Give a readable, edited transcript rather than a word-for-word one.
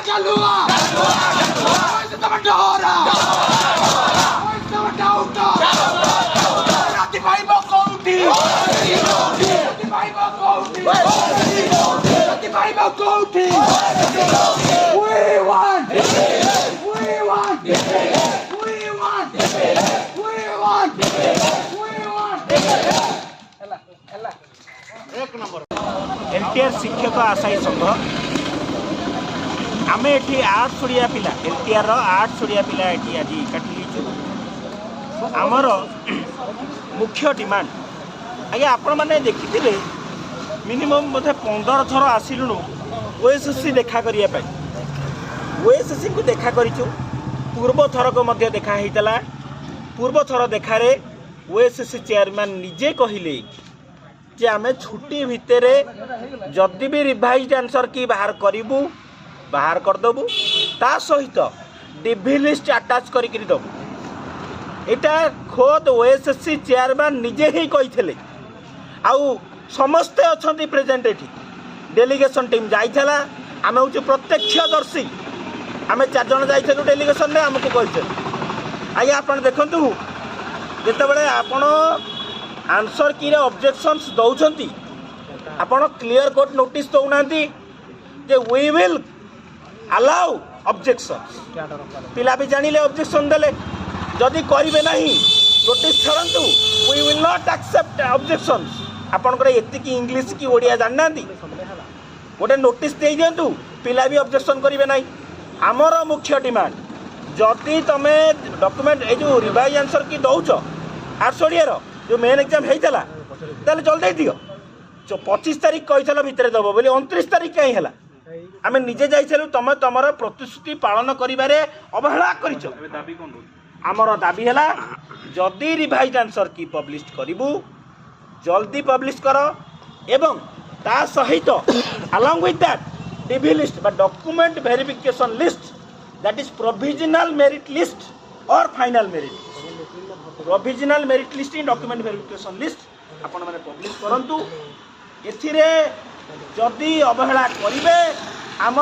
Galua! Where's the Mandora? Where's the Dauta? Rati Bible County! Rati Bible County! Rati Bible County! We want! We want! We want! We want! We want! एक number LTR शिक्षक आशायी संघ आम ये 800 पिला LTR 800 पिला ये आज काटी आमर मुख्य डिमांड आज्ञा आपण मैंने देखी मिनिमम बोधे 15 थर आसिलुणु ओएसएससी देखा करने ओएसएससी को देखा करूँ पूर्व थर को मध्य देखा होता पूर्व थर देखारे ओएसएससी चेयरमैन निजे कहले जे आमे छुट्टी भितर जदि भी रिवाइज आंसर की बाहर करूँ बाहर करदेबू ता सहित डीवी लिस्ट आटाच करके देबू यहाँ खोद ओएसएससी चेयरमैन निजे ही कही आउ समस्ते अच्छा प्रेजेंट ये डेलीगेशन टीम जाइला आम हूँ प्रत्यक्षदर्शी आम 4 जन जाइलु डेलीगेशन में आमको कही आज्ञा आप देखु जिते आपण आंसर की ऑब्जेक्शंस दौरान आपण क्लियर कट नोटिस दौना जे वी विल अलाउ ऑब्जेक्शंस पिला भी जानिले ऑब्जेक्शन देले जदि करेंगे ना नोटिस छाड़ू we will not accept objections आपंकर एतिकी इंग्लिश की ओडिया जानना गोटे नोटिस दे दिंतु पिला भी ऑब्जेक्शन करेंगे ना आमर मुख्य डिमांड जदि तुम डॉक्यूमेंट ये जो रिवाइज आंसर की दौच 800 जो मेन एग्जाम होता है जल्दी दियो 25 तारीख कही भितर दब बोली 29 तारीख कहीं है आम निजे जाइलु तुम तुम प्रतिश्रुति पालन करिबारे अवहेला आमर दाबी है जदि रिवाइज आंसर की पब्लिश करू जल्दी पब्लिश कर एवं ता सहित along with that DV list बा document verification list that is provisional merit list और final merit provisional merit list document verification list आपण मैंने पब्लिश करंतु एथिरे जदि अवहेला करिवे आम